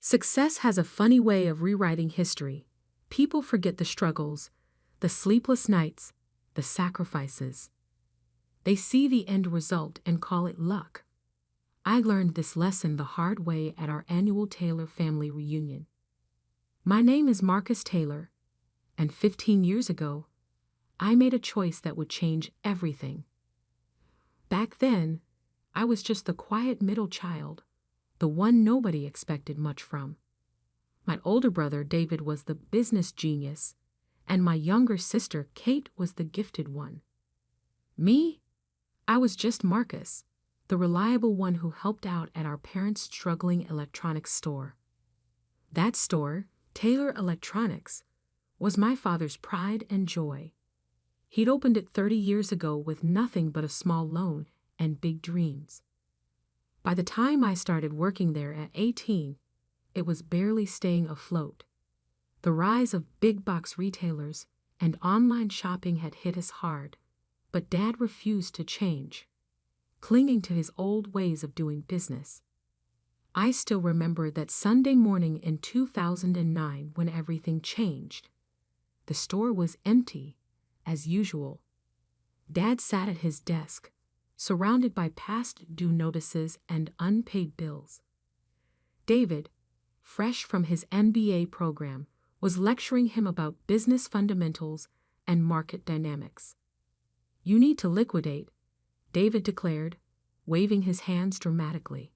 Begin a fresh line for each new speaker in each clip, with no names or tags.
Success has a funny way of rewriting history. People forget the struggles, the sleepless nights, the sacrifices. They see the end result and call it luck. I learned this lesson the hard way at our annual Taylor family reunion. My name is Marcus Taylor, and 15 years ago, I made a choice that would change everything. Back then, I was just the quiet middle child, the one nobody expected much from. My older brother David was the business genius, and my younger sister Kate was the gifted one. Me? I was just Marcus, the reliable one who helped out at our parents' struggling electronics store. That store, Taylor Electronics, was my father's pride and joy. He'd opened it 30 years ago with nothing but a small loan and big dreams. By the time I started working there at 18, it was barely staying afloat. The rise of big box retailers and online shopping had hit us hard, but Dad refused to change, clinging to his old ways of doing business. I still remember that Sunday morning in 2009 when everything changed. The store was empty, as usual. Dad sat at his desk, surrounded by past due notices and unpaid bills. David, fresh from his MBA program, was lecturing him about business fundamentals and market dynamics. "You need to liquidate," David declared, waving his hands dramatically.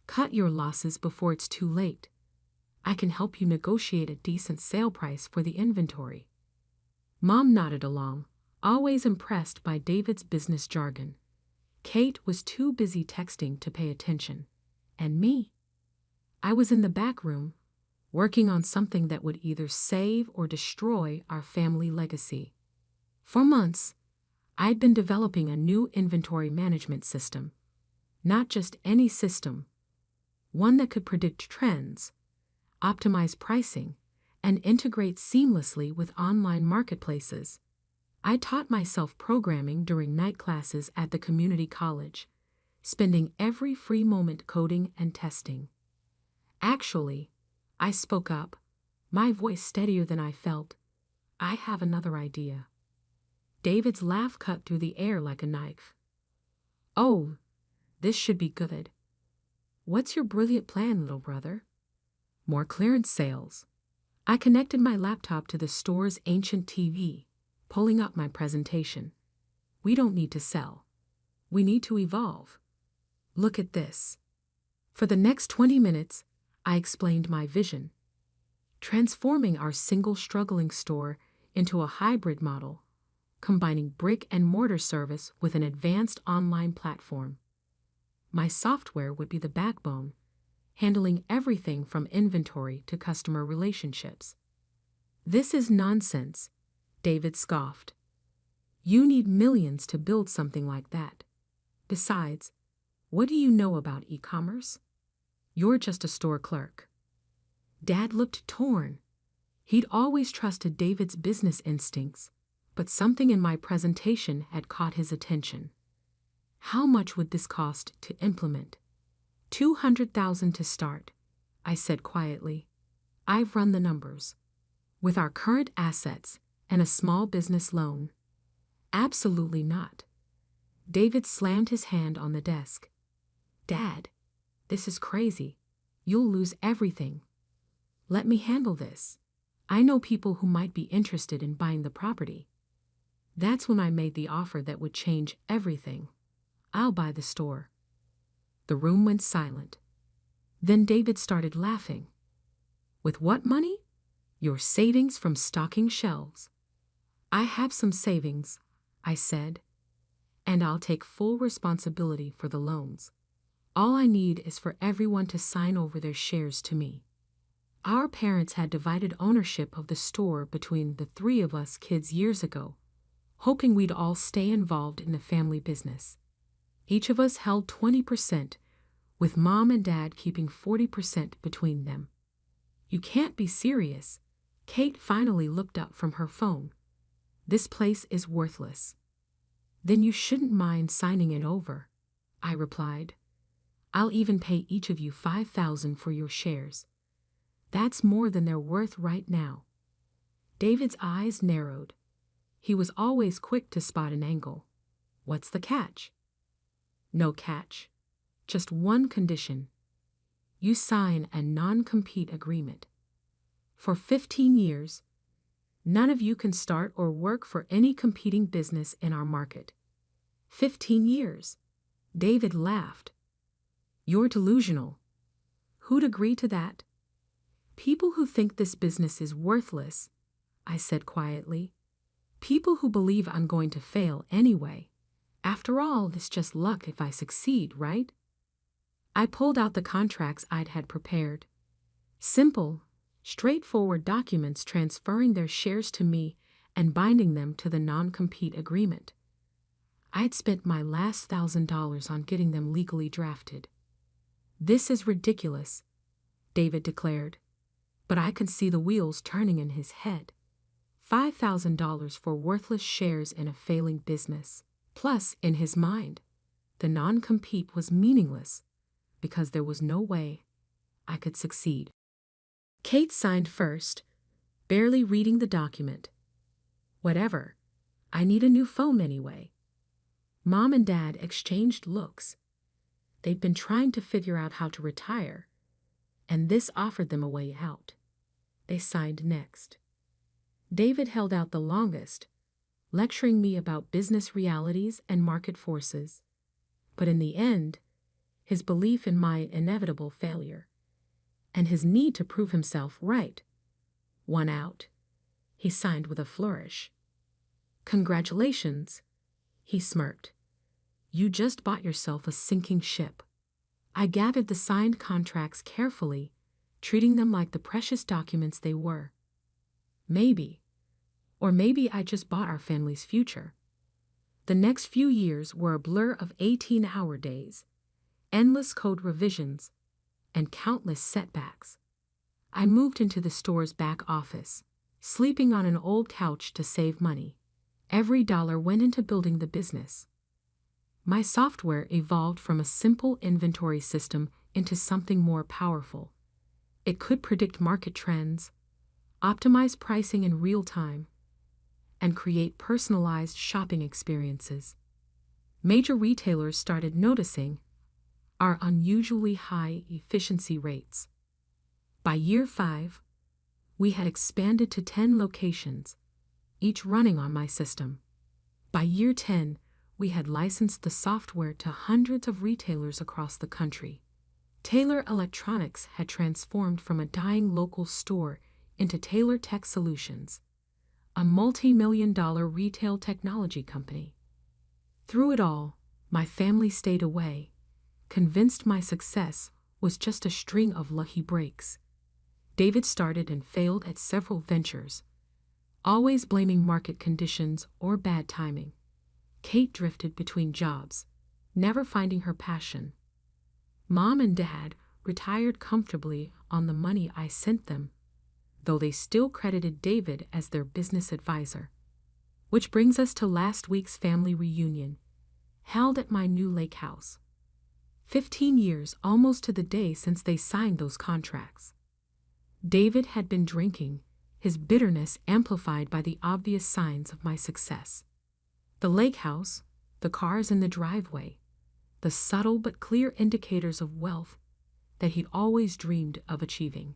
"Cut your losses before it's too late. I can help you negotiate a decent sale price for the inventory." Mom nodded along, always impressed by David's business jargon. Kate was too busy texting to pay attention. And me? I was in the back room, working on something that would either save or destroy our family legacy. For months, I'd been developing a new inventory management system. Not just any system, one that could predict trends, optimize pricing, and integrate seamlessly with online marketplaces. I taught myself programming during night classes at the community college, spending every free moment coding and testing. Actually, I spoke up, my voice steadier than I felt. "I have another idea." David's laugh cut through the air like a knife. "Oh, this should be good. What's your brilliant plan, little brother?" "More clearance sales." I connected my laptop to the store's ancient TV, pulling up my presentation. "We don't need to sell. We need to evolve. Look at this." For the next 20 minutes, I explained my vision. Transforming our single struggling store into a hybrid model, combining brick and mortar service with an advanced online platform. My software would be the backbone, handling everything from inventory to customer relationships. "This is nonsense," David scoffed. "You need millions to build something like that. Besides, what do you know about e-commerce? You're just a store clerk." Dad looked torn. He'd always trusted David's business instincts, but something in my presentation had caught his attention. "How much would this cost to implement?" $200,000 to start, I said quietly. "I've run the numbers. With our current assets and a small business loan." "Absolutely not." David slammed his hand on the desk. "Dad, this is crazy. You'll lose everything. Let me handle this. I know people who might be interested in buying the property." That's when I made the offer that would change everything. "I'll buy the store." The room went silent. Then David started laughing. "With what money?" "Your savings from stocking shelves." "I have some savings," I said, "and I'll take full responsibility for the loans. All I need is for everyone to sign over their shares to me." Our parents had divided ownership of the store between the three of us kids years ago, hoping we'd all stay involved in the family business. Each of us held 20%, with Mom and Dad keeping 40% between them. "You can't be serious." Kate finally looked up from her phone. "This place is worthless." "Then you shouldn't mind signing it over," I replied. "I'll even pay each of you $5,000 for your shares. That's more than they're worth right now. David's eyes narrowed. He was always quick to spot an angle. What's the catch? No catch. Just one condition. You sign a non-compete agreement. For 15 years, none of you can start or work for any competing business in our market. 15 years. David laughed. You're delusional. Who'd agree to that? People who think this business is worthless, I said quietly. People who believe I'm going to fail anyway. After all, it's just luck if I succeed, right? I pulled out the contracts I'd had prepared. Simple, straightforward documents transferring their shares to me and binding them to the non-compete agreement. I'd spent my last $1,000 on getting them legally drafted. This is ridiculous, David declared, but I could see the wheels turning in his head. $5,000 for worthless shares in a failing business. Plus, in his mind, the non-compete was meaningless because there was no way I could succeed. Kate signed first, barely reading the document. Whatever. I need a new phone anyway. Mom and Dad exchanged looks. They'd been trying to figure out how to retire, and this offered them a way out. They signed next. David held out the longest, lecturing me about business realities and market forces. But in the end, his belief in my inevitable failure and his need to prove himself right won out. He signed with a flourish. Congratulations, he smirked. You just bought yourself a sinking ship. I gathered the signed contracts carefully, treating them like the precious documents they were. Maybe I just bought our family's future. The next few years were a blur of 18-hour days, endless code revisions, and countless setbacks. I moved into the store's back office, sleeping on an old couch to save money. Every dollar went into building the business. My software evolved from a simple inventory system into something more powerful. It could predict market trends, optimize pricing in real time, and create personalized shopping experiences. Major retailers started noticing our unusually high efficiency rates. By year 5, we had expanded to 10 locations, each running on my system. By year 10, we had licensed the software to hundreds of retailers across the country. Taylor Electronics had transformed from a dying local store into Taylor Tech Solutions, a multi-million-dollar retail technology company. Through it all, my family stayed away, convinced my success was just a string of lucky breaks. David started and failed at several ventures, always blaming market conditions or bad timing. Kate drifted between jobs, never finding her passion. Mom and Dad retired comfortably on the money I sent them, though they still credited David as their business advisor. Which brings us to last week's family reunion, held at my new lake house. 15 years almost to the day since they signed those contracts. David had been drinking, his bitterness amplified by the obvious signs of my success. The lake house, the cars in the driveway, the subtle but clear indicators of wealth that he'd always dreamed of achieving.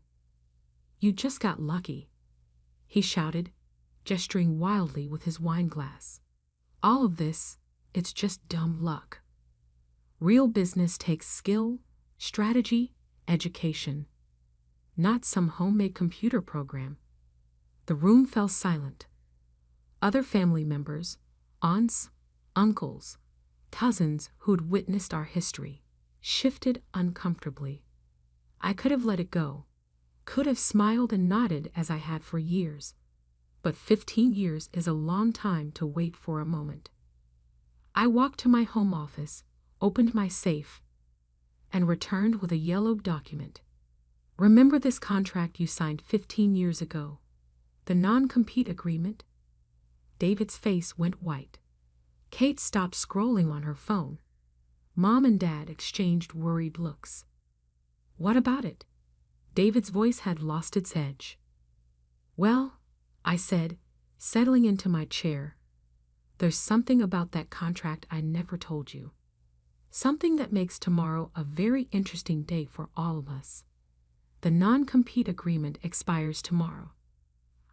You just got lucky, he shouted, gesturing wildly with his wine glass. All of this, it's just dumb luck. Real business takes skill, strategy, education, not some homemade computer program. The room fell silent. Other family members, aunts, uncles, cousins who'd witnessed our history, shifted uncomfortably. I could have let it go, could have smiled and nodded as I had for years, but 15 years is a long time to wait for a moment. I walked to my home office, opened my safe, and returned with a yellow document. Remember this contract you signed 15 years ago? The non-compete agreement? David's face went white. Kate stopped scrolling on her phone. Mom and Dad exchanged worried looks. What about it? David's voice had lost its edge. Well, I said, settling into my chair, there's something about that contract I never told you. Something that makes tomorrow a very interesting day for all of us. The non-compete agreement expires tomorrow,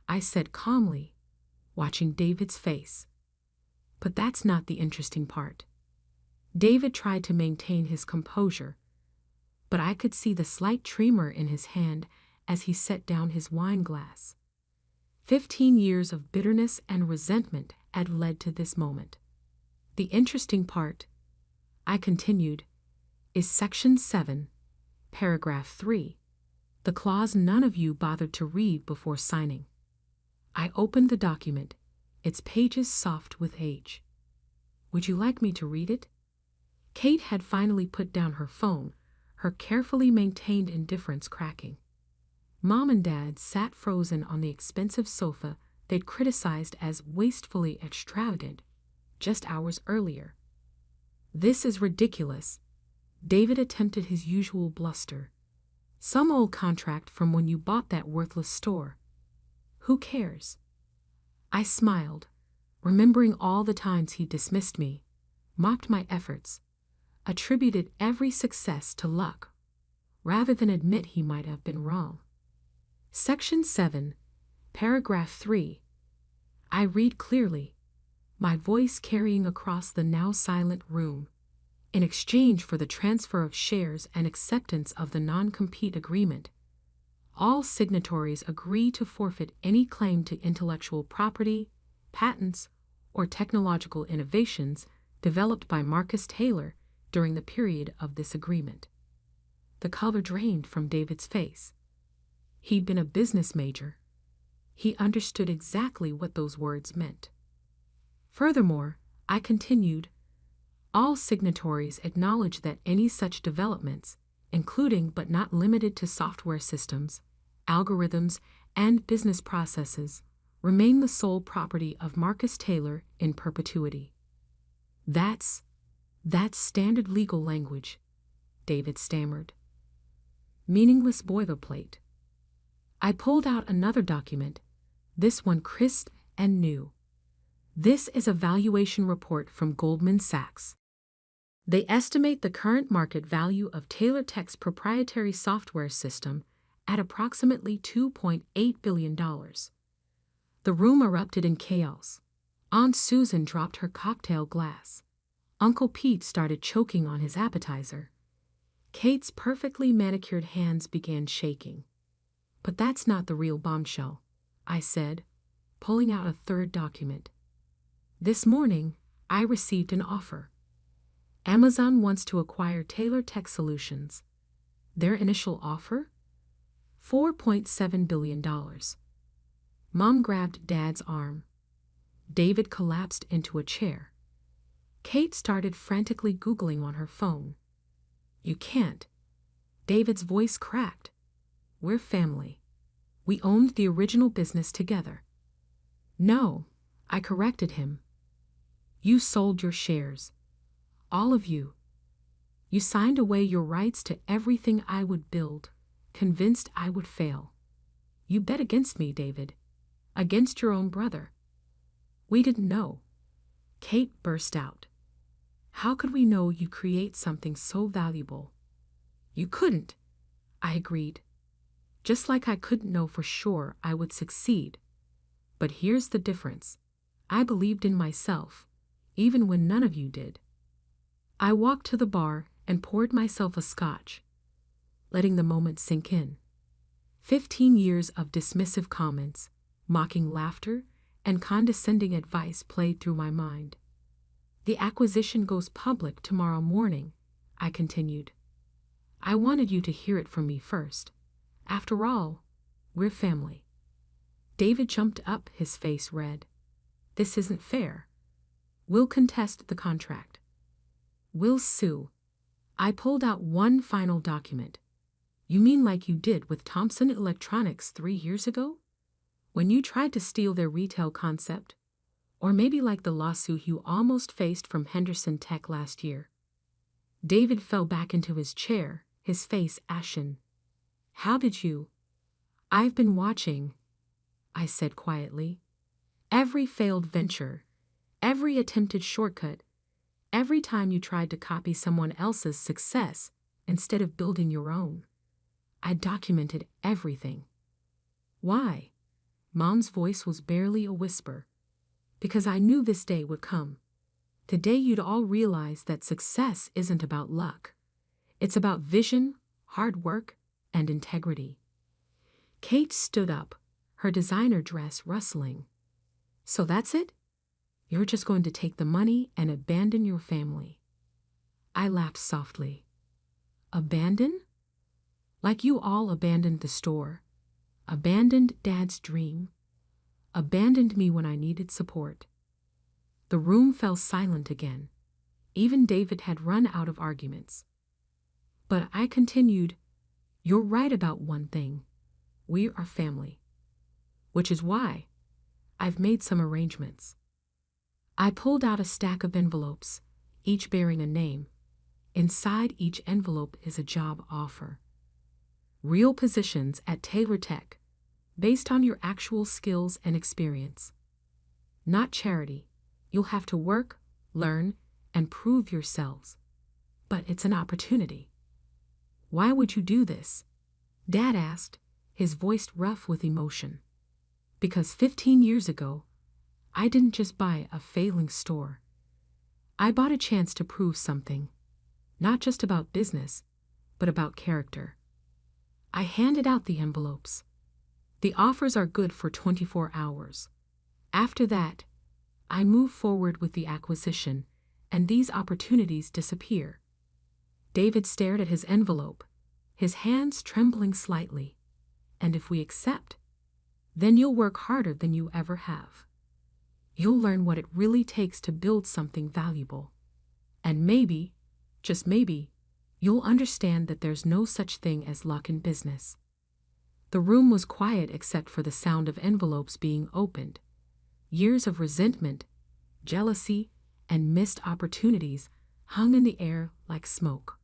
I said calmly, watching David's face. But that's not the interesting part. David tried to maintain his composure, but I could see the slight tremor in his hand as he set down his wine glass. 15 years of bitterness and resentment had led to this moment. The interesting part, I continued, is Section 7, Paragraph 3, the clause none of you bothered to read before signing. I opened the document, its pages soft with age. Would you like me to read it? Kate had finally put down her phone, her carefully maintained indifference cracking. Mom and Dad sat frozen on the expensive sofa they'd criticized as wastefully extravagant just hours earlier. This is ridiculous. David attempted his usual bluster. Some old contract from when you bought that worthless store. Who cares? I smiled, remembering all the times he dismissed me, mocked my efforts, attributed every success to luck, rather than admit he might have been wrong. Section 7, Paragraph 3. I read clearly, my voice carrying across the now silent room. In exchange for the transfer of shares and acceptance of the non-compete agreement, all signatories agree to forfeit any claim to intellectual property, patents, or technological innovations developed by Marcus Taylor during the period of this agreement. The color drained from David's face. He'd been a business major. He understood exactly what those words meant. Furthermore, I continued, all signatories acknowledge that any such developments, including but not limited to software systems, algorithms, and business processes, remain the sole property of Marcus Taylor in perpetuity. That's standard legal language, David stammered. Meaningless boilerplate. I pulled out another document, this one crisp and new. This is a valuation report from Goldman Sachs. They estimate the current market value of Taylor Tech's proprietary software system at approximately $2.8 billion. The room erupted in chaos. Aunt Susan dropped her cocktail glass. Uncle Pete started choking on his appetizer. Kate's perfectly manicured hands began shaking. But that's not the real bombshell, I said, pulling out a third document. This morning, I received an offer. Amazon wants to acquire Taylor Tech Solutions. Their initial offer? $4.7 billion. Mom grabbed Dad's arm. David collapsed into a chair. Kate started frantically Googling on her phone. You can't. David's voice cracked. We're family. We owned the original business together. No, I corrected him. You sold your shares. All of you. You signed away your rights to everything I would build, convinced I would fail. You bet against me, David. Against your own brother. We didn't know. Kate burst out. How could we know you'd create something so valuable? You couldn't, I agreed. Just like I couldn't know for sure I would succeed. But here's the difference. I believed in myself, even when none of you did. I walked to the bar and poured myself a scotch, letting the moment sink in. 15 years of dismissive comments, mocking laughter, and condescending advice played through my mind. The acquisition goes public tomorrow morning, I continued. I wanted you to hear it from me first. After all, we're family. David jumped up, his face red. This isn't fair. We'll contest the contract. We'll sue. I pulled out one final document. You mean like you did with Thomson Electronics 3 years ago? When you tried to steal their retail concept? Or maybe like the lawsuit you almost faced from Henderson Tech last year? David fell back into his chair, his face ashen. How did you? I've been watching, I said quietly. Every failed venture, every attempted shortcut, every time you tried to copy someone else's success instead of building your own. I documented everything. Why? Mom's voice was barely a whisper. Because I knew this day would come. The day you'd all realize that success isn't about luck. It's about vision, hard work, and integrity. Kate stood up, her designer dress rustling. So that's it? You're just going to take the money and abandon your family. I laughed softly. Abandon? Like you all abandoned the store, abandoned Dad's dream, abandoned me when I needed support. The room fell silent again. Even David had run out of arguments. But I continued, you're right about one thing. We are family. Which is why I've made some arrangements. I pulled out a stack of envelopes, each bearing a name. Inside each envelope is a job offer. Real positions at Taylor Tech, based on your actual skills and experience. Not charity. You'll have to work, learn, and prove yourselves. But it's an opportunity. Why would you do this? Dad asked, his voice rough with emotion. Because 15 years ago, I didn't just buy a failing store. I bought a chance to prove something. Not just about business, but about character. I handed out the envelopes. The offers are good for 24 hours. After that, I move forward with the acquisition, and these opportunities disappear. David stared at his envelope, his hands trembling slightly. And if we accept, then you'll work harder than you ever have. You'll learn what it really takes to build something valuable. And maybe, just maybe, you'll understand that there's no such thing as luck in business. The room was quiet except for the sound of envelopes being opened. Years of resentment, jealousy, and missed opportunities hung in the air like smoke.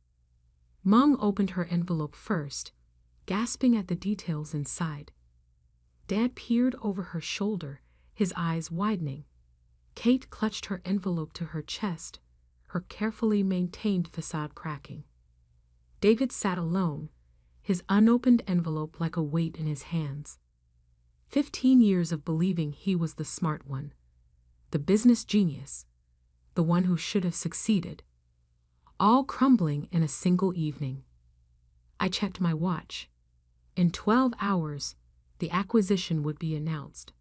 Mom opened her envelope first, gasping at the details inside. Dad peered over her shoulder, his eyes widening. Kate clutched her envelope to her chest, her carefully maintained facade cracking. David sat alone, his unopened envelope like a weight in his hands. 15 years of believing he was the smart one, the business genius, the one who should have succeeded, all crumbling in a single evening. I checked my watch. In 12 hours, the acquisition would be announced.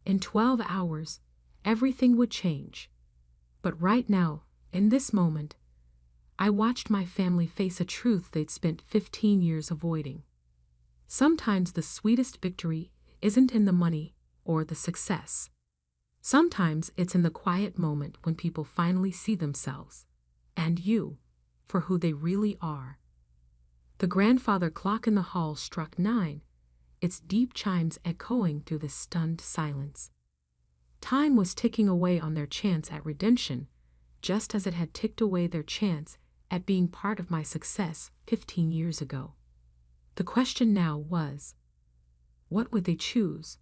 In 12 hours, everything would change. But right now, in this moment, I watched my family face a truth they'd spent 15 years avoiding. Sometimes the sweetest victory isn't in the money or the success. Sometimes it's in the quiet moment when people finally see themselves, and you, for who they really are. The grandfather clock in the hall struck 9, its deep chimes echoing through the stunned silence. Time was ticking away on their chance at redemption, just as it had ticked away their chance at being part of my success 15 years ago. The question now was, what would they choose?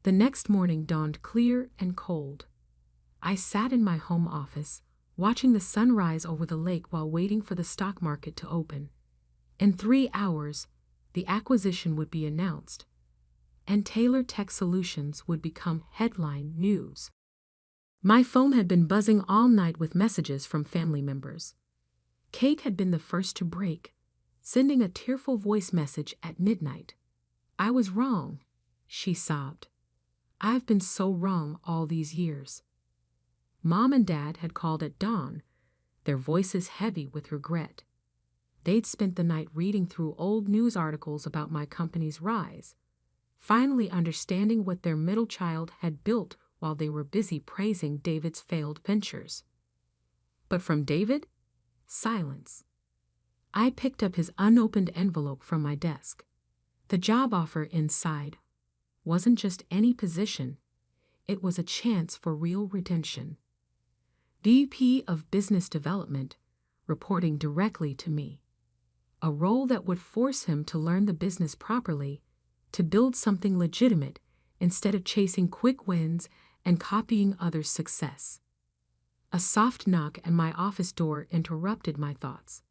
The next morning dawned clear and cold. I sat in my home office, watching the sun rise over the lake while waiting for the stock market to open. In 3 hours, the acquisition would be announced, and Taylor Tech Solutions would become headline news. My phone had been buzzing all night with messages from family members. Kate had been the first to break, sending a tearful voice message at midnight. I was wrong, she sobbed. I've been so wrong all these years. Mom and Dad had called at dawn, their voices heavy with regret. They'd spent the night reading through old news articles about my company's rise, finally understanding what their middle child had built while they were busy praising David's failed ventures. But from David, silence. I picked up his unopened envelope from my desk. The job offer inside wasn't just any position, it was a chance for real redemption. VP of Business Development, reporting directly to me. a role that would force him to learn the business properly, to build something legitimate instead of chasing quick wins and copying others' success. A soft knock at my office door interrupted my thoughts.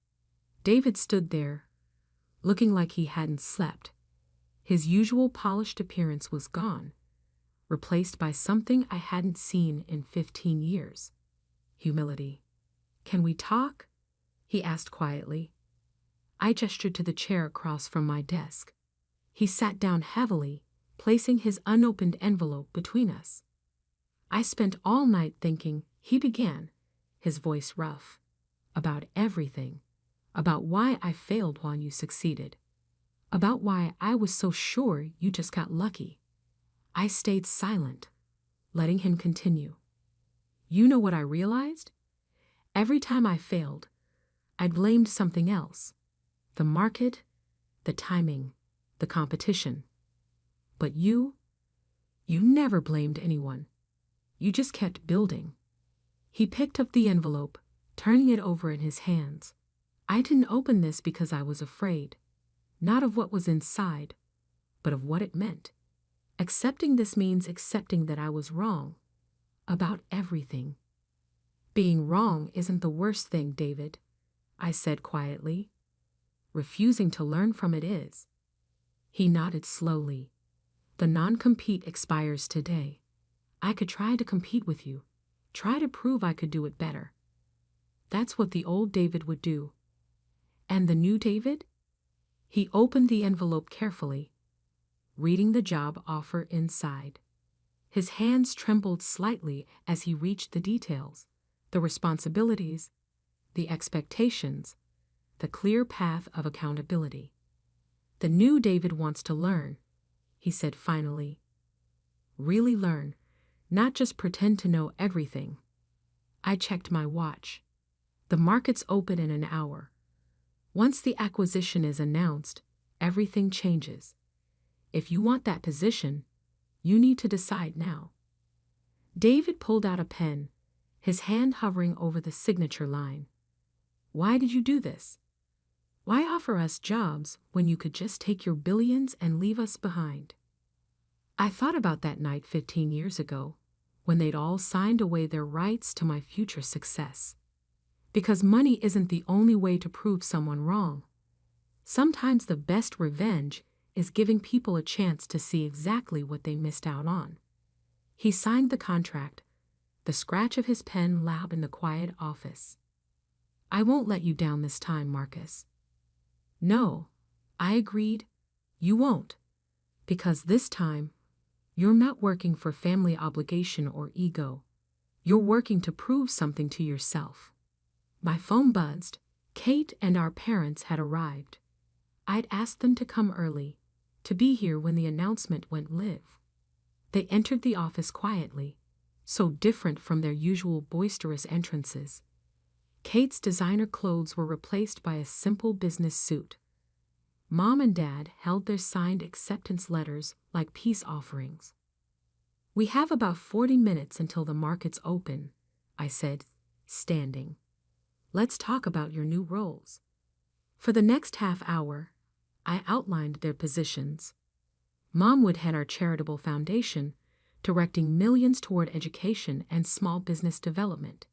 David stood there, looking like he hadn't slept. His usual polished appearance was gone, replaced by something I hadn't seen in 15 years. Humility. "Can we talk?" he asked quietly. I gestured to the chair across from my desk. He sat down heavily, placing his unopened envelope between us. I spent all night thinking, he began, his voice rough, about everything, about why I failed while you succeeded, about why I was so sure you just got lucky. I stayed silent, letting him continue. You know what I realized? Every time I failed, I blamed something else. The market, the timing, the competition. But you never blamed anyone. You just kept building. He picked up the envelope, turning it over in his hands. I didn't open this because I was afraid, not of what was inside, but of what it meant. Accepting this means accepting that I was wrong about everything. Being wrong isn't the worst thing, David, I said quietly. Refusing to learn from it is. He nodded slowly. The non-compete expires today. I could try to compete with you, try to prove I could do it better. That's what the old David would do. And the new David? He opened the envelope carefully, reading the job offer inside. His hands trembled slightly as he reached the details, the responsibilities, the expectations, the clear path of accountability. The new David wants to learn, he said finally. Really learn, not just pretend to know everything. I checked my watch. The market's open in an hour. Once the acquisition is announced, everything changes. If you want that position, you need to decide now. David pulled out a pen, his hand hovering over the signature line. Why did you do this? Why offer us jobs when you could just take your billions and leave us behind? I thought about that night 15 years ago, when they'd all signed away their rights to my future success. Because money isn't the only way to prove someone wrong. Sometimes the best revenge is giving people a chance to see exactly what they missed out on. He signed the contract, the scratch of his pen loud in the quiet office. I won't let you down this time, Marcus. No, I agreed, you won't. Because this time, you're not working for family obligation or ego. You're working to prove something to yourself. My phone buzzed. Kate and our parents had arrived. I'd asked them to come early, to be here when the announcement went live. They entered the office quietly, so different from their usual boisterous entrances. Kate's designer clothes were replaced by a simple business suit. Mom and Dad held their signed acceptance letters like peace offerings. We have about 40 minutes until the market's open, I said, standing. Let's talk about your new roles. For the next half hour, I outlined their positions. Mom would head our charitable foundation, directing millions toward education and small business development.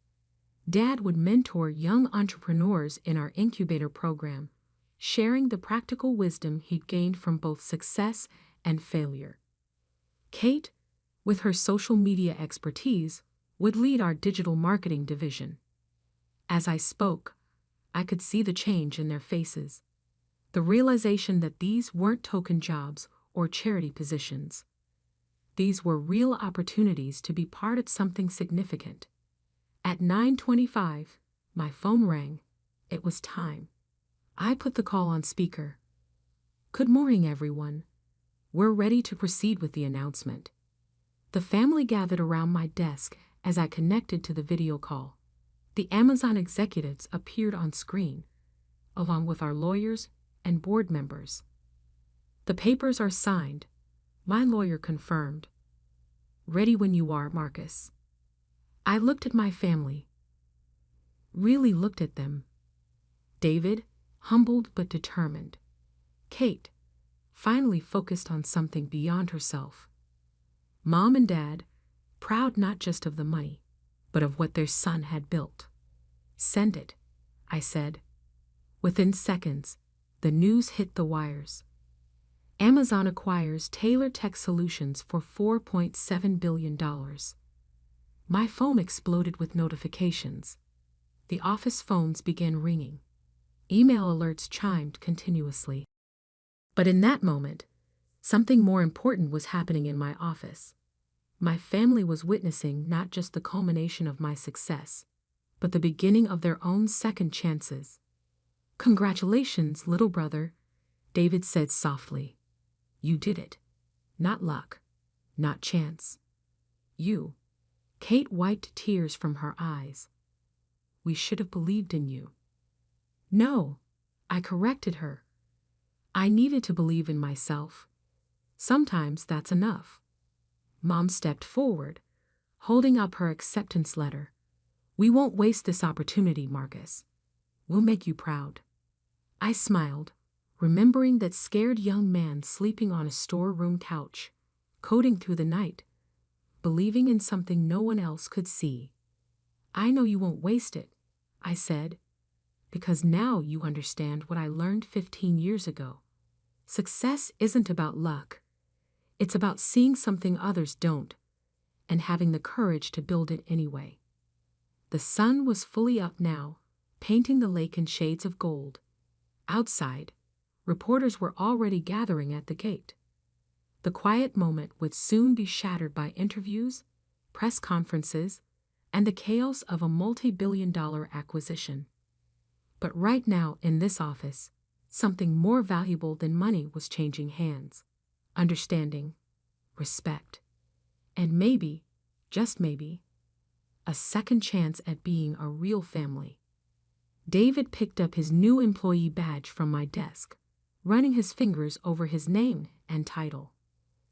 Dad would mentor young entrepreneurs in our incubator program, sharing the practical wisdom he'd gained from both success and failure. Kate, with her social media expertise, would lead our digital marketing division. As I spoke, I could see the change in their faces, the realization that these weren't token jobs or charity positions. These were real opportunities to be part of something significant. At 9:25, my phone rang. It was time. I put the call on speaker. Good morning, everyone. We're ready to proceed with the announcement. The family gathered around my desk as I connected to the video call. The Amazon executives appeared on screen, along with our lawyers and board members. The papers are signed, my lawyer confirmed. Ready when you are, Marcus. I looked at my family. Really looked at them. David, humbled but determined. Kate, finally focused on something beyond herself. Mom and Dad, proud not just of the money, but of what their son had built. Send it, I said. Within seconds, the news hit the wires. Amazon acquires Taylor Tech Solutions for $4.7 billion. My phone exploded with notifications. The office phones began ringing. Email alerts chimed continuously. But in that moment, something more important was happening in my office. My family was witnessing not just the culmination of my success, but the beginning of their own second chances. "Congratulations, little brother," David said softly. "You did it. Not luck. Not chance. You." Kate wiped tears from her eyes. "We should have believed in you." "No," I corrected her. "I needed to believe in myself. Sometimes that's enough." Mom stepped forward, holding up her acceptance letter. "We won't waste this opportunity, Marcus. We'll make you proud." I smiled, remembering that scared young man sleeping on a storeroom couch, coding through the night, believing in something no one else could see. "I know you won't waste it," I said, "because now you understand what I learned 15 years ago. Success isn't about luck. It's about seeing something others don't, and having the courage to build it anyway." The sun was fully up now, painting the lake in shades of gold. Outside, reporters were already gathering at the gate. The quiet moment would soon be shattered by interviews, press conferences, and the chaos of a multi-billion-dollar acquisition. But right now in this office, something more valuable than money was changing hands. Understanding, respect, and maybe, just maybe, a second chance at being a real family. David picked up his new employee badge from my desk, running his fingers over his name and title.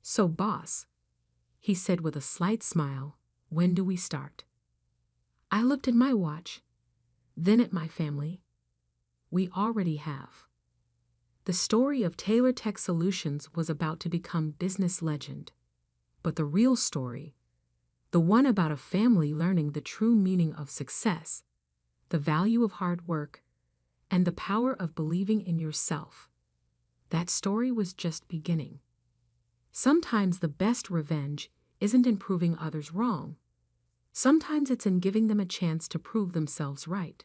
"So, boss," he said with a slight smile, "when do we start?" I looked at my watch, then at my family. We already have. The story of Taylor Tech Solutions was about to become business legend. But the real story, the one about a family learning the true meaning of success, the value of hard work, and the power of believing in yourself, that story was just beginning. Sometimes the best revenge isn't in proving others wrong. Sometimes it's in giving them a chance to prove themselves right.